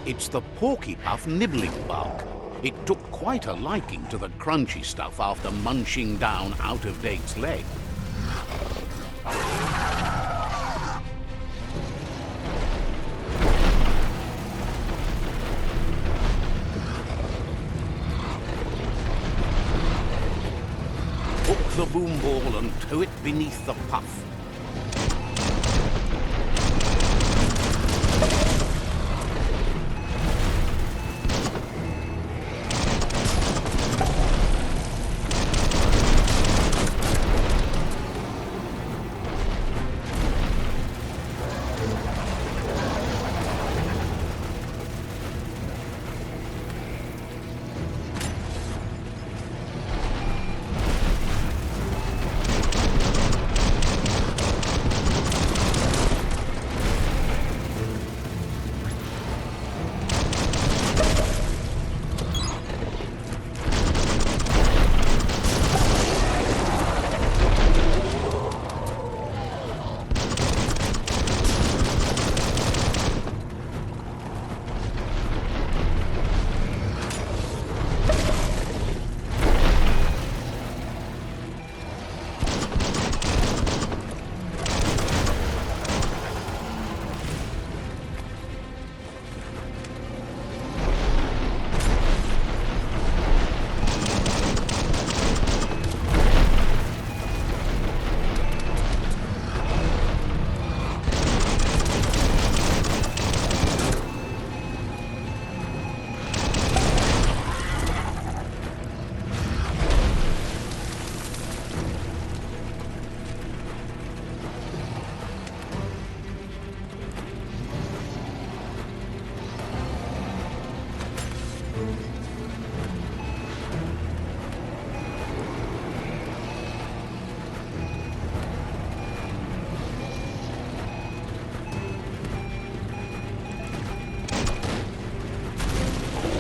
It's the porky-puff nibbling bug. It took quite a liking to the crunchy stuff after munching down out-of-date's leg. Hook the boom ball and tow it beneath the puff.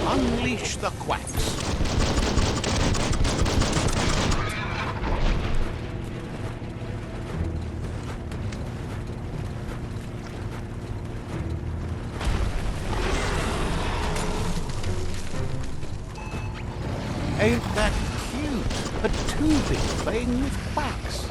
Unleash the quacks. Ain't that cute? A toothpick playing with quacks.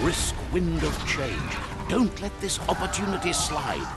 brisk wind of change. Don't let this opportunity slide.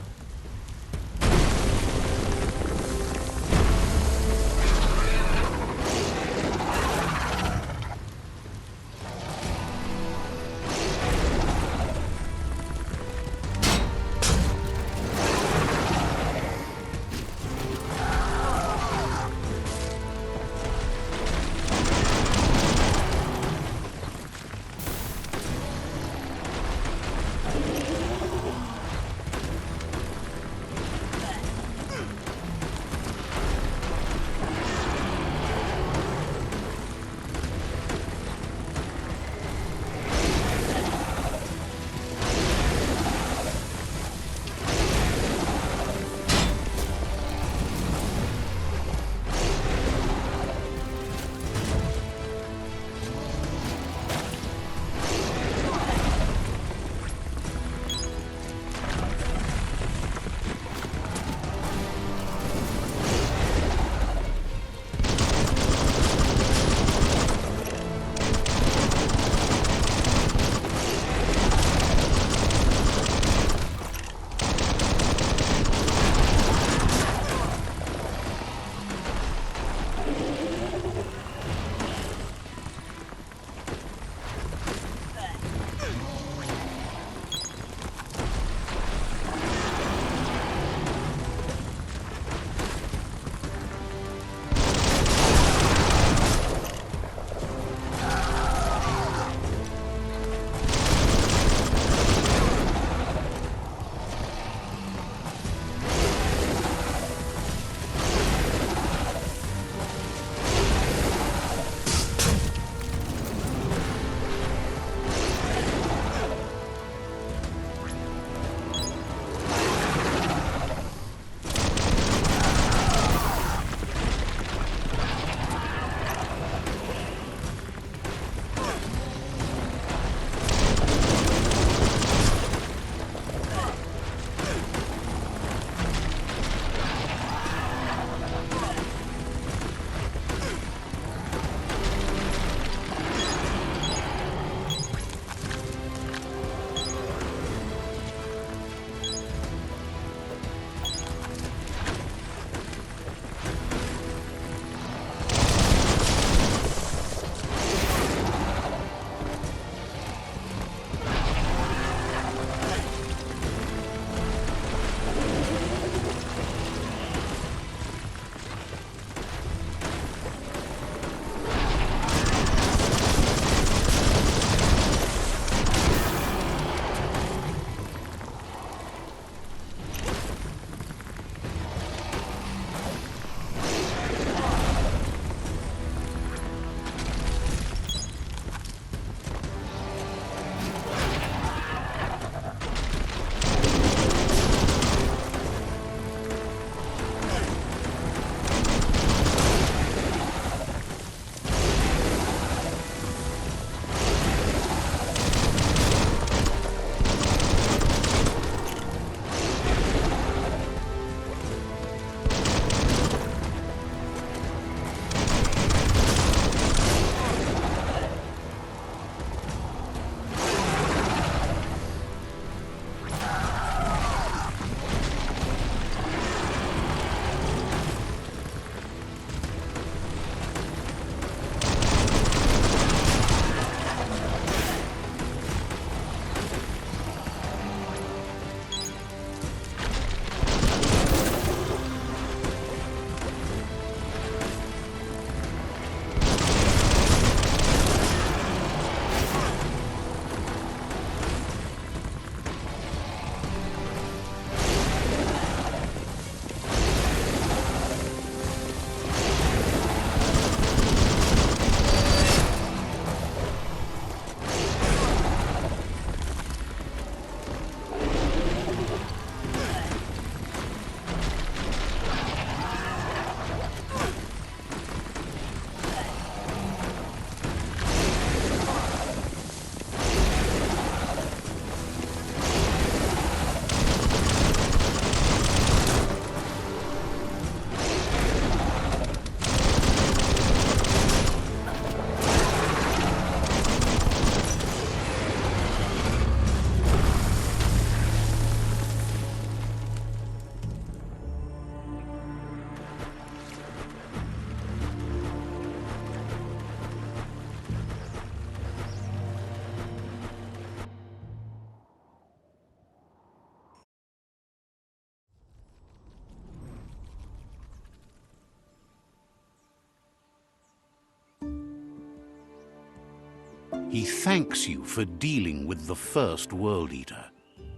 He thanks you for dealing with the first World Eater.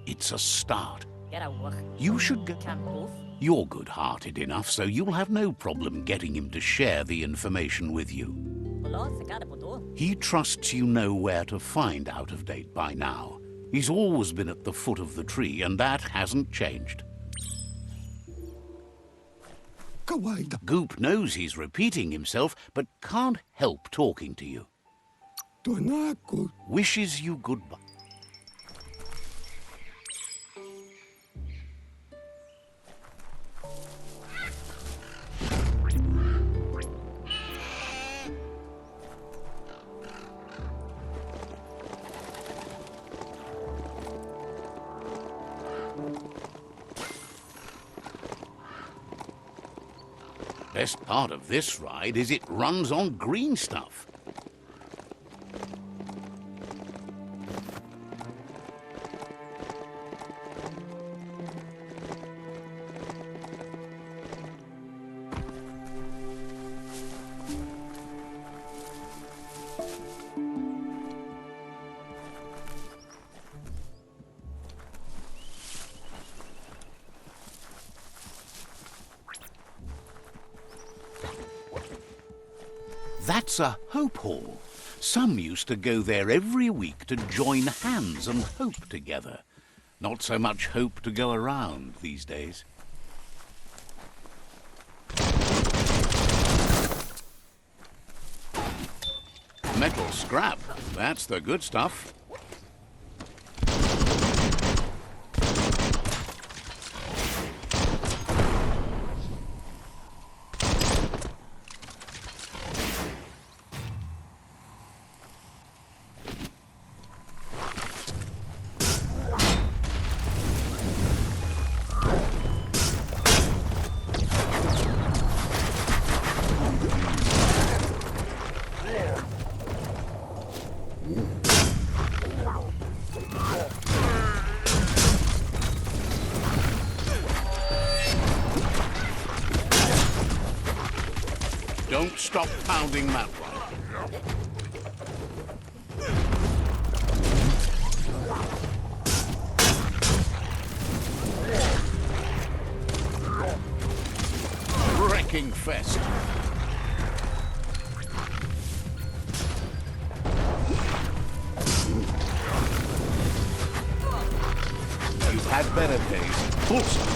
It's a start. You should go. You're good-hearted enough, so you'll have no problem getting him to share the information with you. He trusts you know where to find out-of-date by now. He's always been at the foot of the tree, and that hasn't changed. Goop knows he's repeating himself, but can't help talking to you. Wishes you goodbye. Best part of this ride is it runs on green stuff. That's a hope hall. Some used to go there every week to join hands and hope together. Not so much hope to go around these days. Metal scrap, that's the good stuff. Don't stop pounding that one. Wrecking fest. You've had better days. Pull some.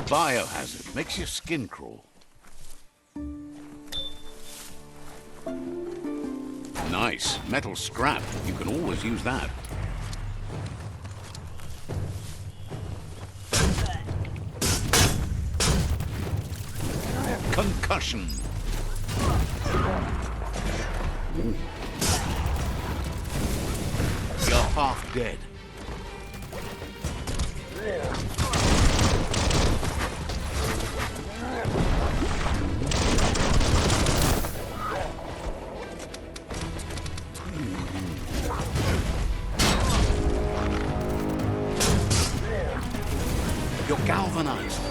Biohazard makes your skin crawl. Nice. Metal scrap. You can always use that. Concussion. You're half dead. You're galvanized.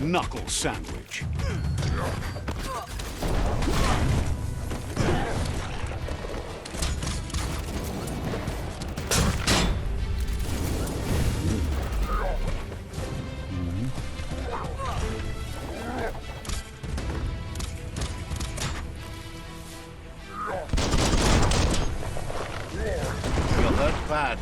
knuckle sandwich. You're hurt bad.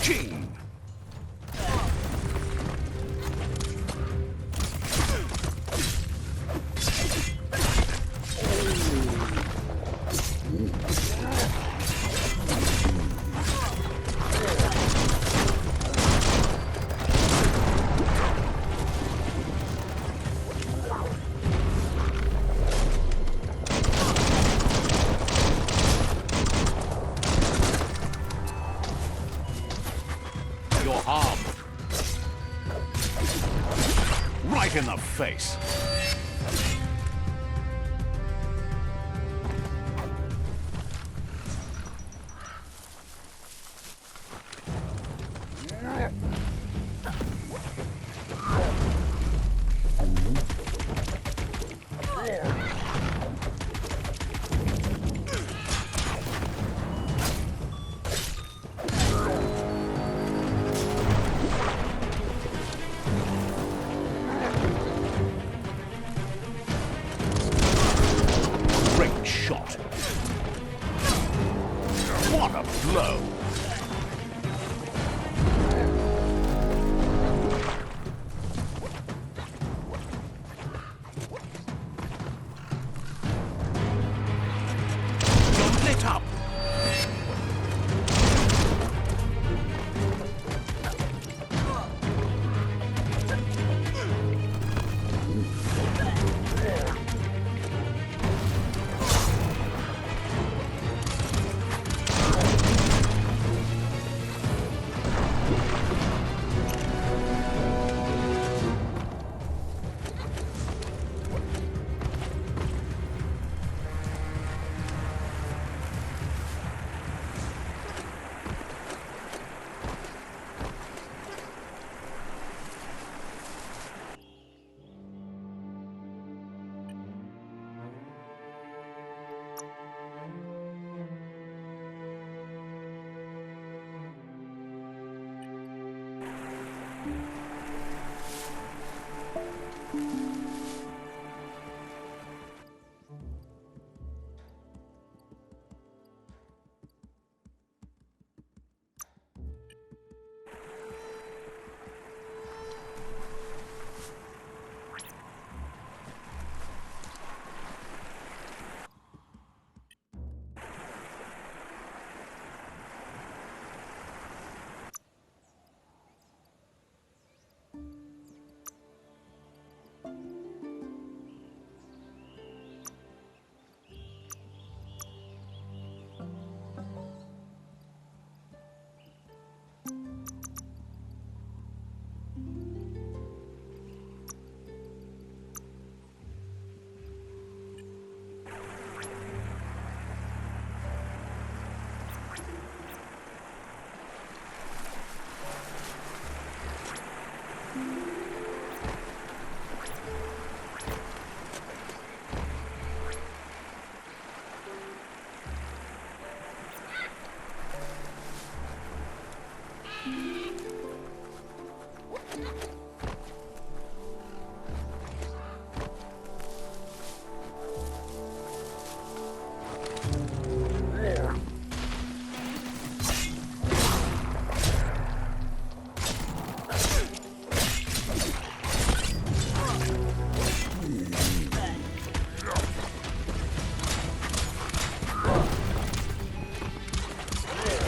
King! You're harmed. Right in the face.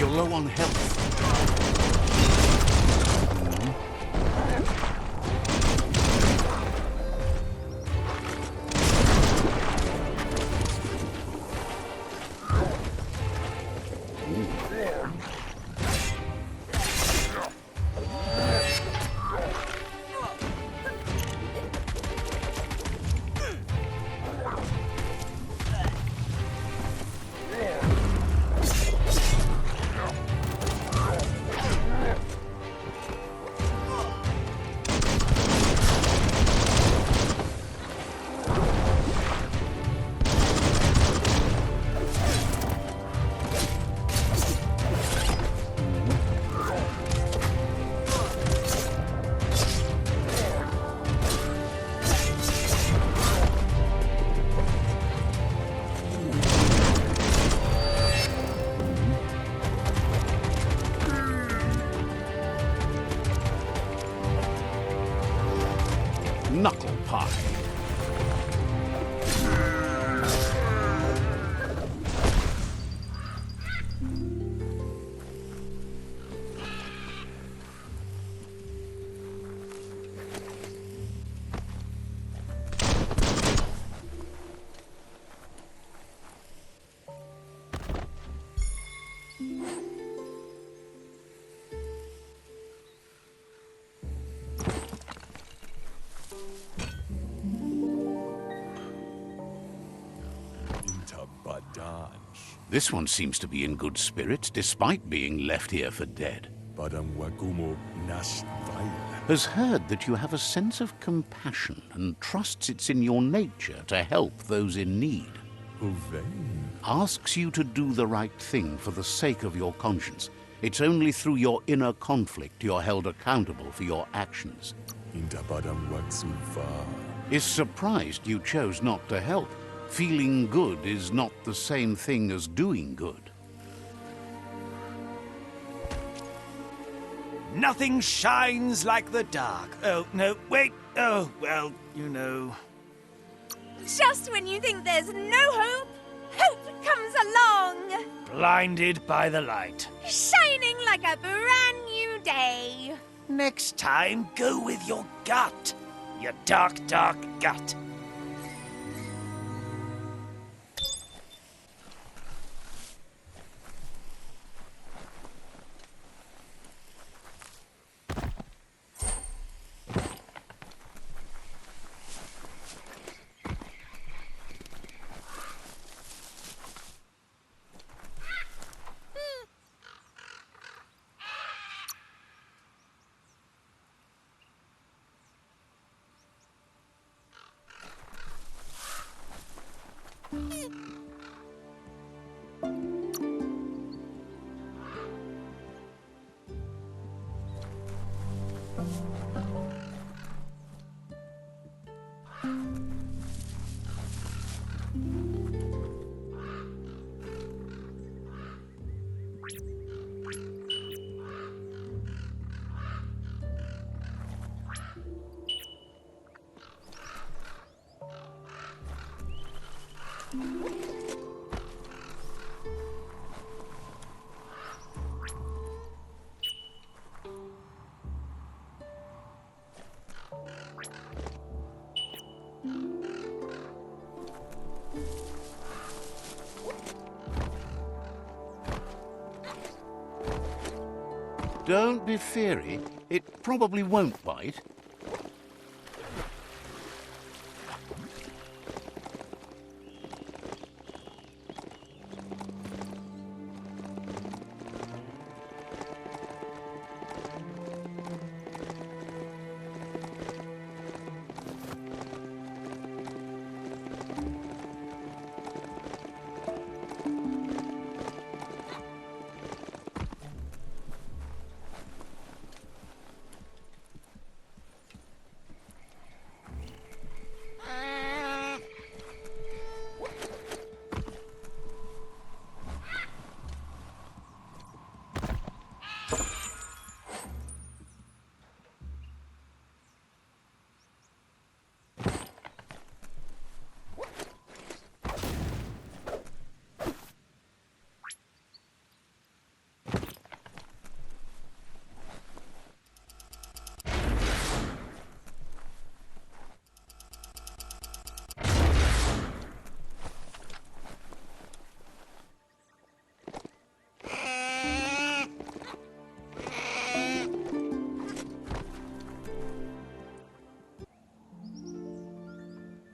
You're low on health. Knuckle pie. This one seems to be in good spirits, despite being left here for dead. Has heard that you have a sense of compassion and trusts it's in your nature to help those in need. Asks you to do the right thing for the sake of your conscience. It's only through your inner conflict you're held accountable for your actions. Is surprised you chose not to help. Feeling good is not the same thing as doing good. Nothing shines like the dark. Oh, no, wait. Oh, well, you know. Just when you think there's no hope, hope comes along. Blinded by the light. Shining like a brand new day. Next time, go with your gut. Your dark, dark gut. Don't be feary. It probably won't bite.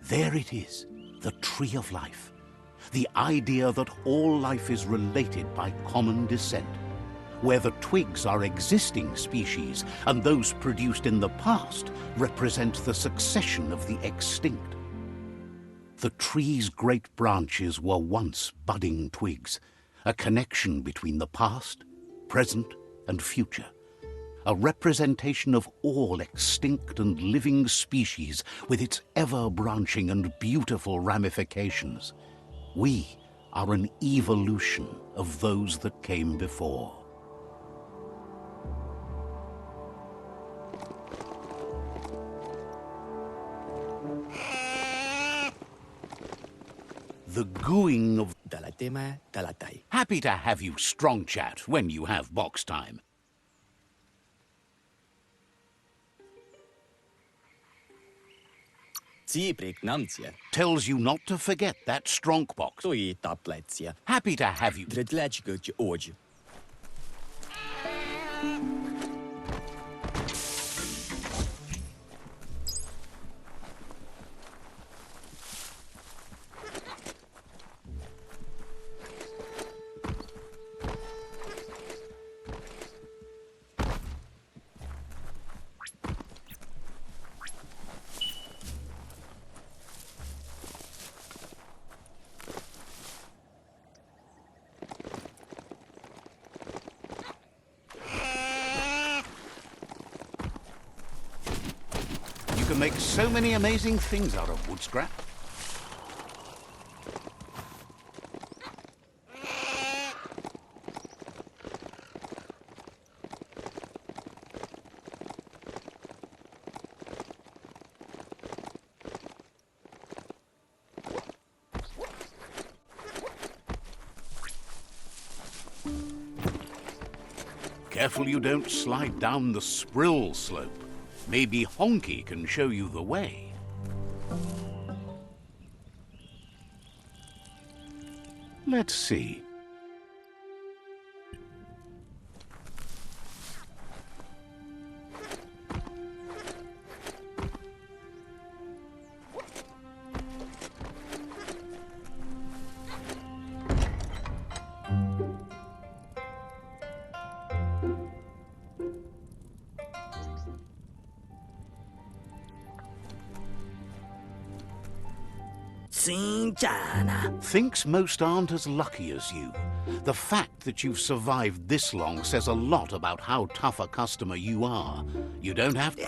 There it is, the tree of life. The idea that all life is related by common descent, where the twigs are existing species and those produced in the past represent the succession of the extinct. The tree's great branches were once budding twigs, a connection between the past, present, and future. A representation of all extinct and living species with its ever-branching and beautiful ramifications. We are an evolution of those that came before. The gooing of... Happy to have you strong chat when you have box time. Tells you not to forget that strong box. Happy to have you... You can make so many amazing things out of wood scrap. Careful you don't slide down the Sprill slope. Maybe Honky can show you the way. Let's see. Thinks most aren't as lucky as you. The fact that you've survived this long says a lot about how tough a customer you are. You don't have to...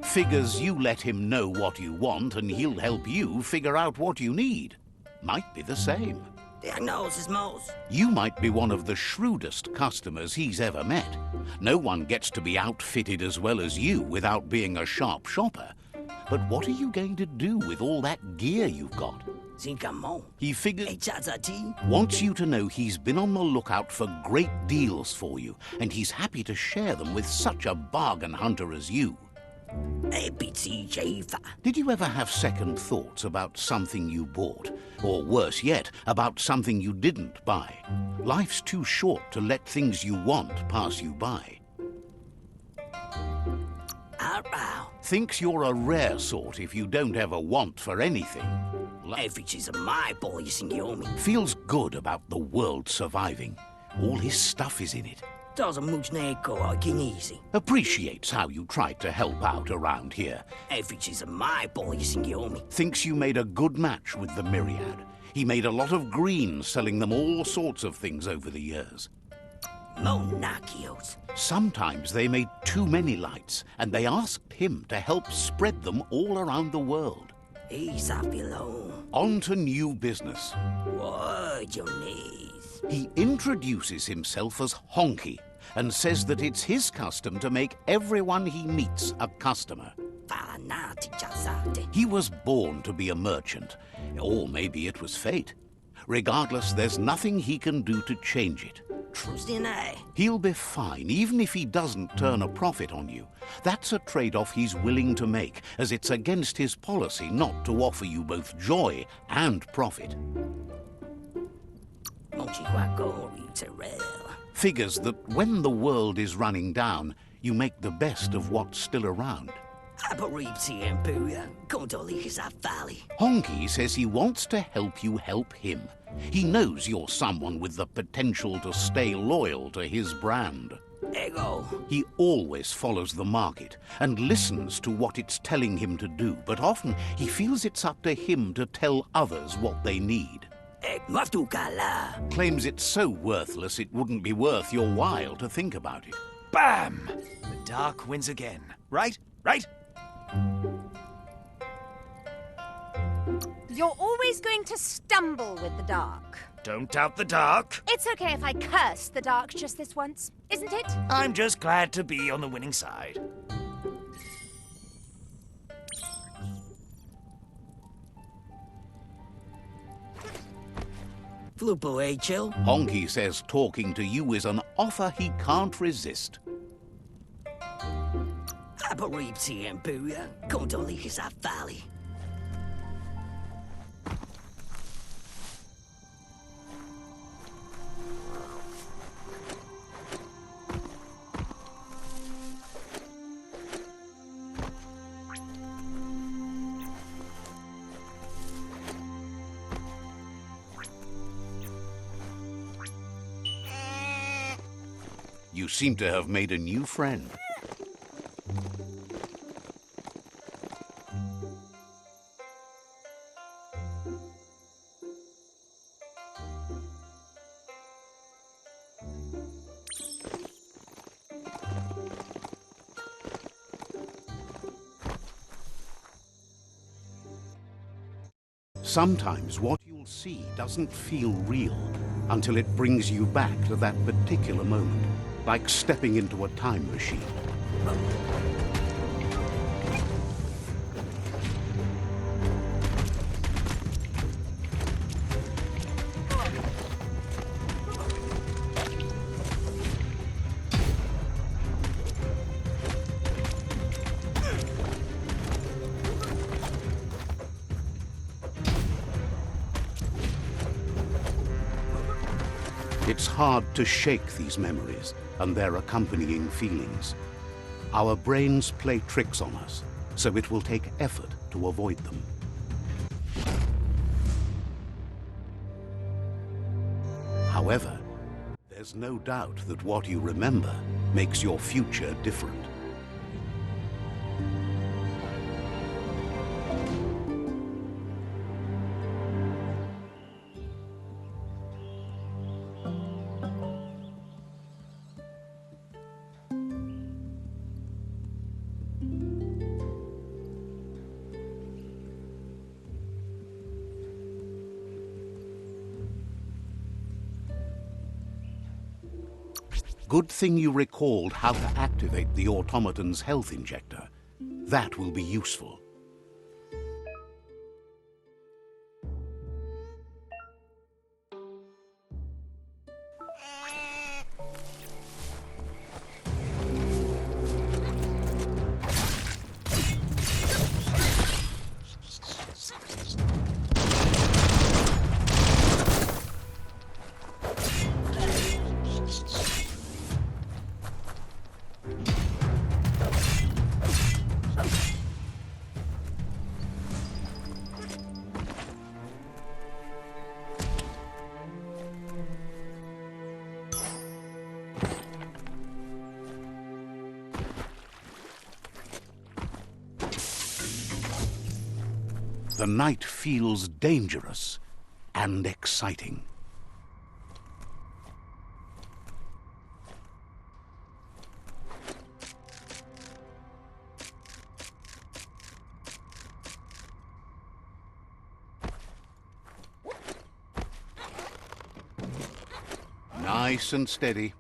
Figures you let him know what you want and he'll help you figure out what you need. Might be the same. You might be one of the shrewdest customers he's ever met. No one gets to be outfitted as well as you without being a sharp shopper. But what are you going to do with all that gear you've got? He figures... wants you to know he's been on the lookout for great deals for you, and he's happy to share them with such a bargain hunter as you. Did you ever have second thoughts about something you bought? Or worse yet, about something you didn't buy? Life's too short to let things you want pass you by. Thinks you're a rare sort if you don't ever want for anything. Feels good about the world surviving. All his stuff is in it. Appreciates how you tried to help out around here. Thinks you made a good match with the Myriad. He made a lot of green selling them all sorts of things over the years. Sometimes they made too many lights, and they asked him to help spread them all around the world. On to new business. He introduces himself as Honky and says that it's his custom to make everyone he meets a customer. He was born to be a merchant, or maybe it was fate. Regardless, there's nothing he can do to change it. He'll be fine, even if he doesn't turn a profit on you. That's a trade-off he's willing to make, as it's against his policy not to offer you both joy and profit. Figures that when the world is running down, you make the best of what's still around. Honky says he wants to help you help him. He knows you're someone with the potential to stay loyal to his brand. He always follows the market and listens to what it's telling him to do, but often he feels it's up to him to tell others what they need. Claims it's so worthless it wouldn't be worth your while to think about it. Bam! The dark wins again. Right? Right? You're always going to stumble with the dark. Don't doubt the dark. It's okay if I curse the dark just this once, isn't it? I'm just glad to be on the winning side. Honky says talking to you is an offer he can't resist. You seem to have made a new friend. Sometimes what you'll see doesn't feel real until it brings you back to that particular moment, like stepping into a time machine. It's hard to shake these memories and their accompanying feelings. Our brains play tricks on us, so it will take effort to avoid them. However, there's no doubt that what you remember makes your future different. Good thing you recalled how to activate the automaton's health injector. That will be useful. The night feels dangerous and exciting. Nice and steady.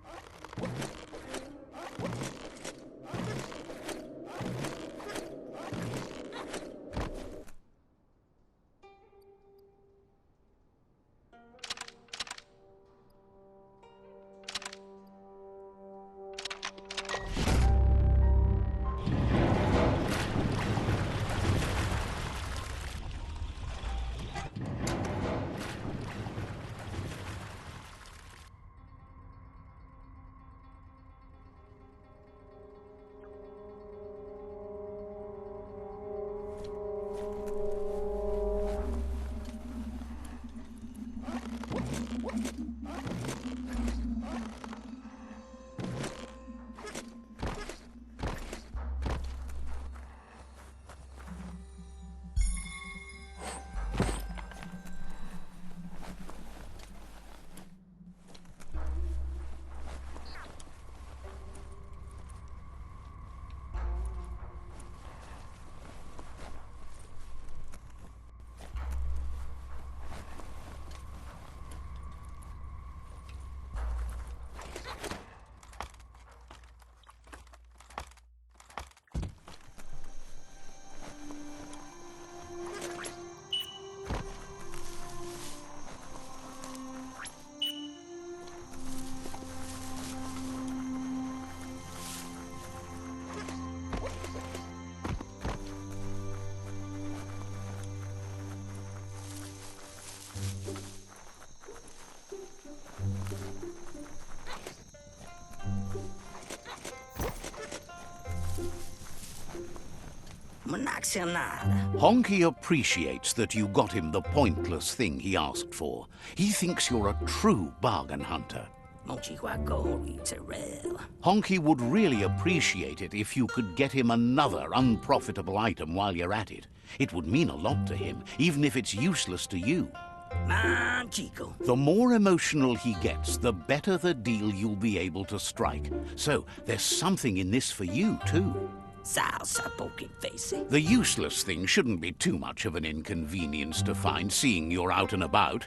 non c'è nada. Honky appreciates that you got him the pointless thing he asked for. He thinks you're a true bargain hunter. Non ci guagori, Terrell. Honky would really appreciate it if you could get him another unprofitable item while you're at it. It would mean a lot to him, even if it's useless to you. Man, Chico. The more emotional he gets, the better the deal you'll be able to strike. So there's something in this for you, too. Salsa poking face. The useless thing shouldn't be too much of an inconvenience to find, seeing you're out and about.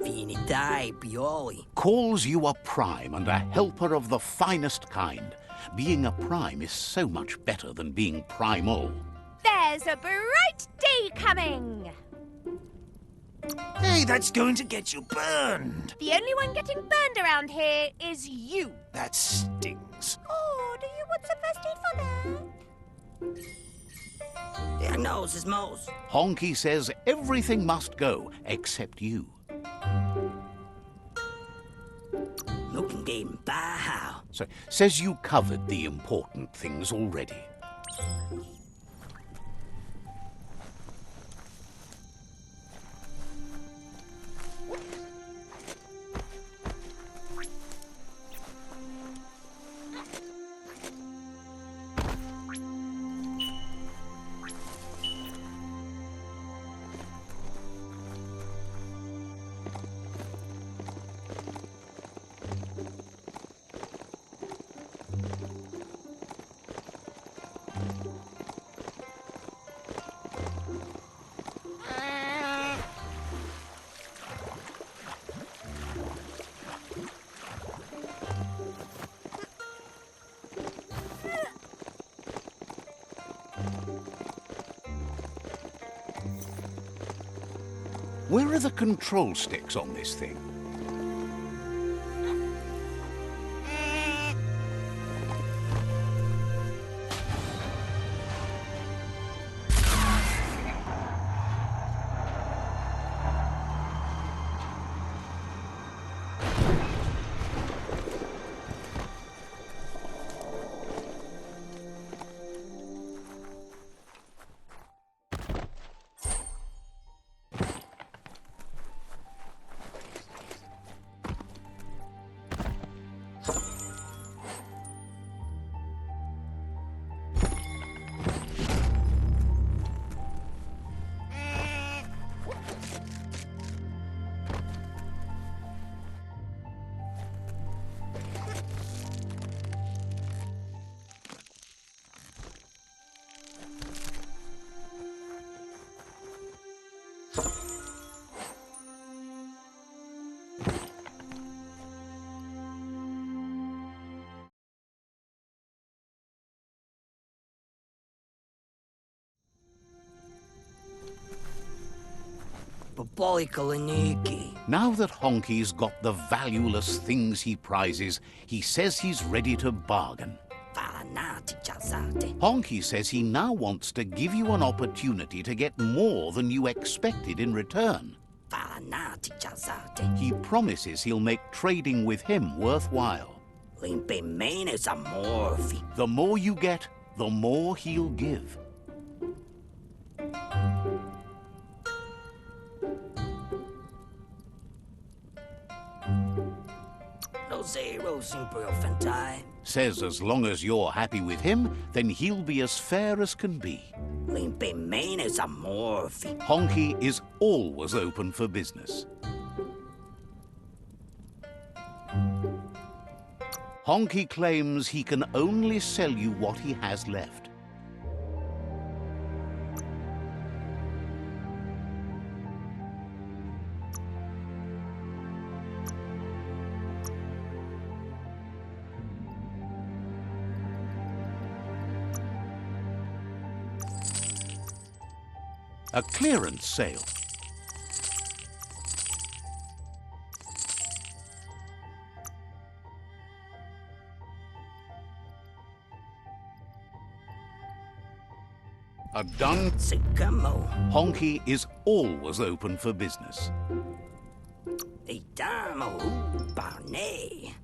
Finidai, Pioli. Calls you a prime and a helper of the finest kind. Being a prime is so much better than being primal. There's a bright day coming. Hey, that's going to get you burned. The only one getting burned around here is you. That stings. Oh, do you want some first aid for that? Diagnosis, Mose. Honky says everything must go except you. Looking game by how. So says you covered the important things already. Where are the control sticks on this thing? Popolikoliniki. Now that Honky's got the valueless things he prizes, he says he's ready to bargain. Fanati chazate. Honky says he now wants to give you an opportunity to get more than you expected in return. Fanati chazate. He promises he'll make trading with him worthwhile. Limpe menes amorfi. The more you get, the more he'll give. No zero simple fantai. Says as long as you're happy with him, then he'll be as fair as can be. Limpe menes amorfi. Honky is always open for business. Honky claims he can only sell you what he has left. A clearance sale. A done. Sicamo. Honky is always open for business. Et dame au barnet.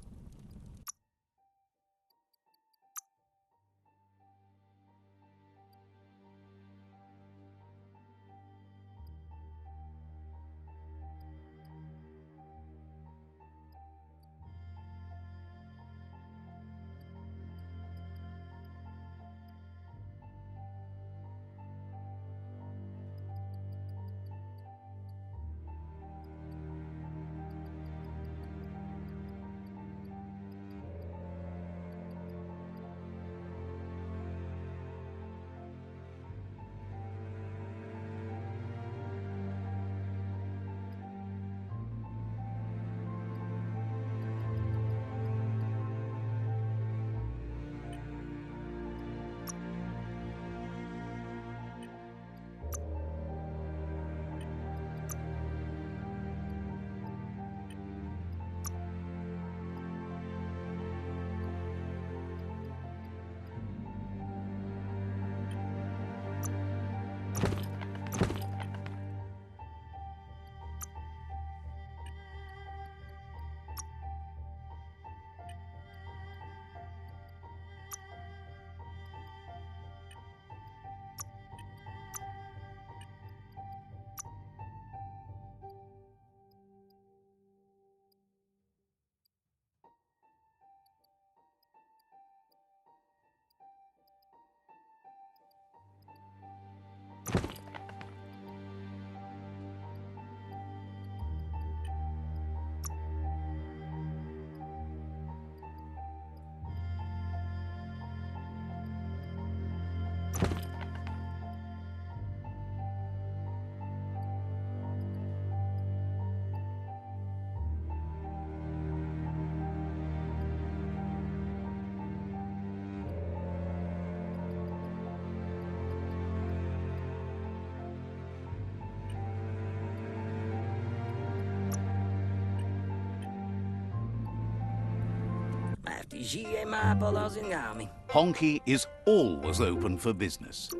FDGMA polozingami. Honky is always open for business.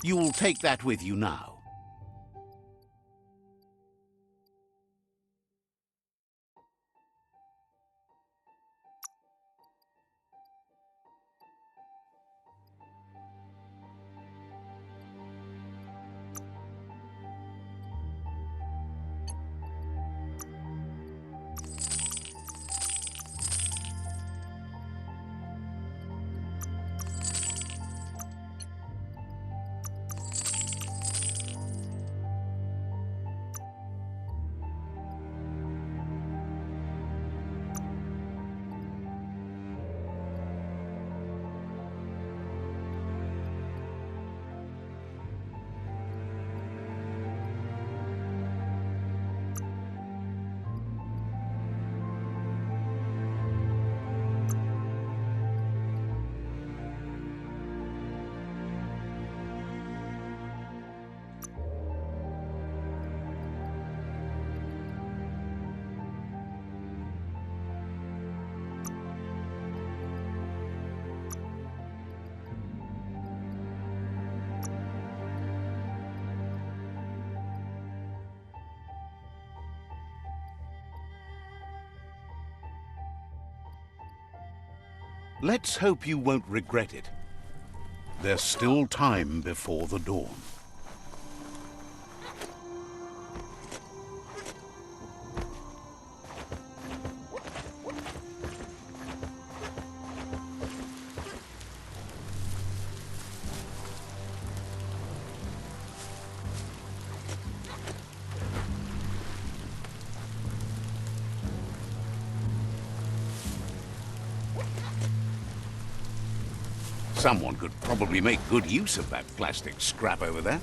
You'll take that with you now. Let's hope you won't regret it. There's still time before the dawn. Someone could probably make good use of that plastic scrap over there.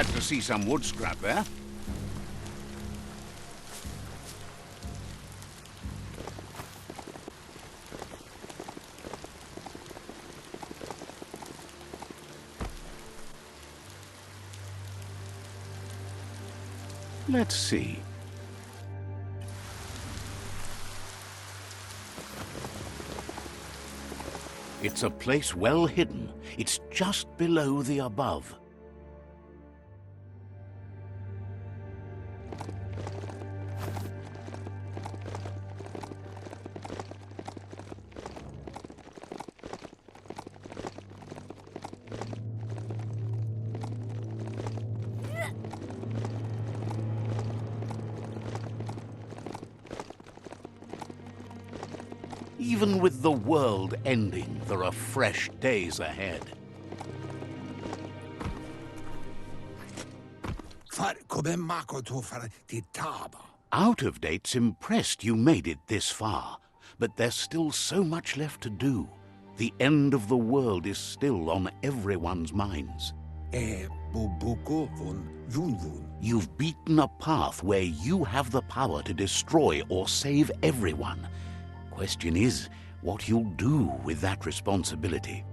Glad to see some wood scrap there. Let's see. It's a place well hidden. It's just below the above. Even with the world ending, there are fresh days ahead. Out of Date's impressed you made it this far, but there's still so much left to do. The end of the world is still on everyone's minds. You've beaten a path where you have the power to destroy or save everyone. Question is, what you'll do with that responsibility.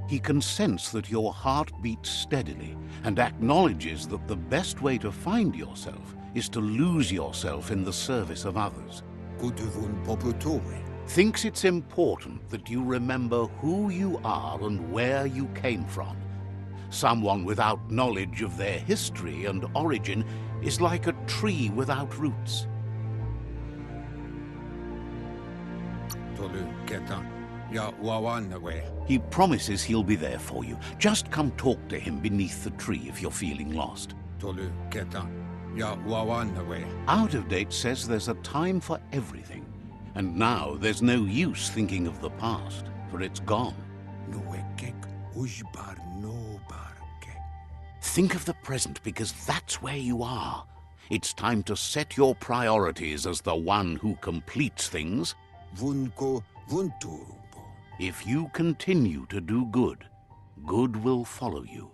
He can sense that your heart beats steadily and acknowledges that the best way to find yourself is to lose yourself in the service of others. Thinks it's important that you remember who you are and where you came from. Someone without knowledge of their history and origin is like a tree without roots. He promises he'll be there for you. Just come talk to him beneath the tree if you're feeling lost. Out of Date says there's a time for everything. And now there's no use thinking of the past, for it's gone. Think of the present, because that's where you are. It's time to set your priorities as the one who completes things. If you continue to do good, good will follow you.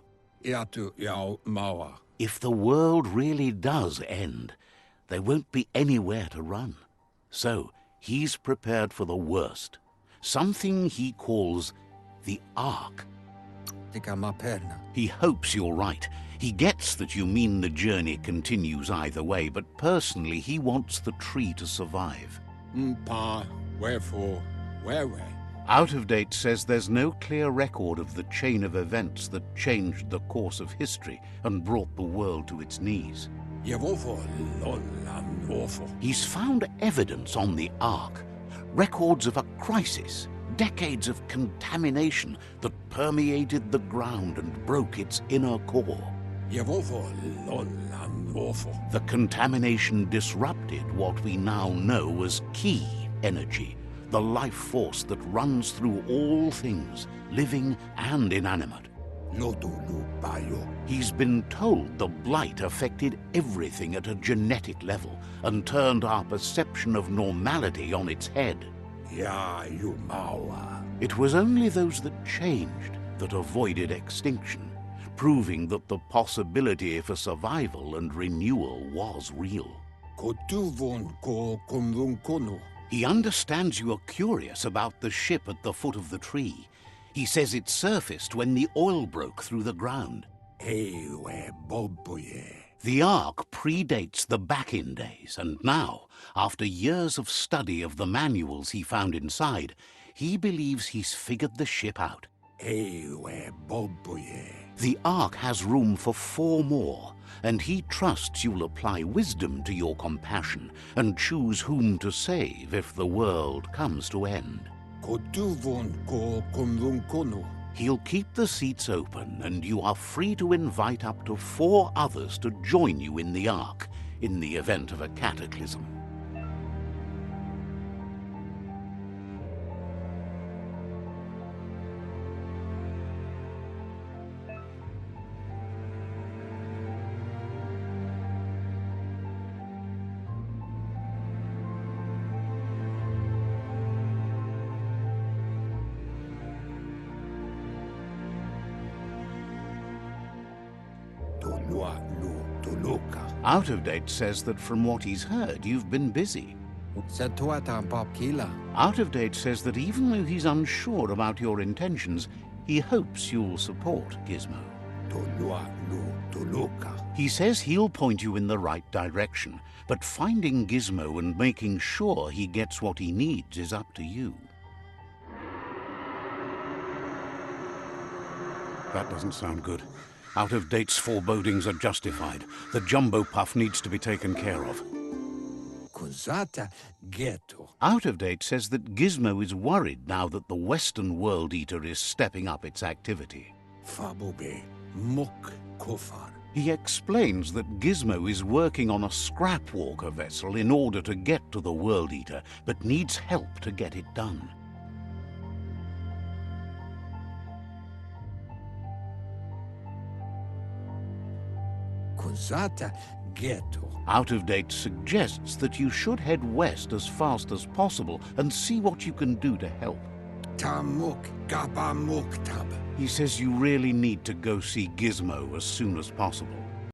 If the world really does end, there won't be anywhere to run. So he's prepared for the worst, something he calls the Ark. He hopes you're right. He gets that you mean the journey continues either way, but personally he wants the tree to survive. Wherefore, where? Out of Date says there's no clear record of the chain of events that changed the course of history and brought the world to its knees. He's found evidence on the Ark, records of a crisis, decades of contamination that permeated the ground and broke its inner core. The contamination disrupted what we now know as key energy, the life force that runs through all things, living and inanimate. He's been told the blight affected everything at a genetic level and turned our perception of normality on its head. It was only those that changed that avoided extinction, proving that the possibility for survival and renewal was real. He understands you are curious about the ship at the foot of the tree. He says it surfaced when the oil broke through the ground. The Ark predates the back-in days, and now, after years of study of the manuals he found inside, he believes he's figured the ship out. The Ark has room for 4 more, and he trusts you'll apply wisdom to your compassion and choose whom to save if the world comes to end. He'll keep the seats open, and you are free to invite up to 4 others to join you in the Ark in the event of a cataclysm. Out of Date says that from what he's heard, you've been busy. Out of Date says that even though he's unsure about your intentions, he hopes you'll support Gizmo. He says he'll point you in the right direction, but finding Gizmo and making sure he gets what he needs is up to you. That doesn't sound good. Out of Date's forebodings are justified. The Jumbo Puff needs to be taken care of. Out of Date says that Gizmo is worried now that the Western World Eater is stepping up its activity. He explains that Gizmo is working on a scrap walker vessel in order to get to the World Eater, but needs help to get it done. Out of Date suggests that you should head west as fast as possible and see what you can do to help. He says you really need to go see Gizmo as soon as possible.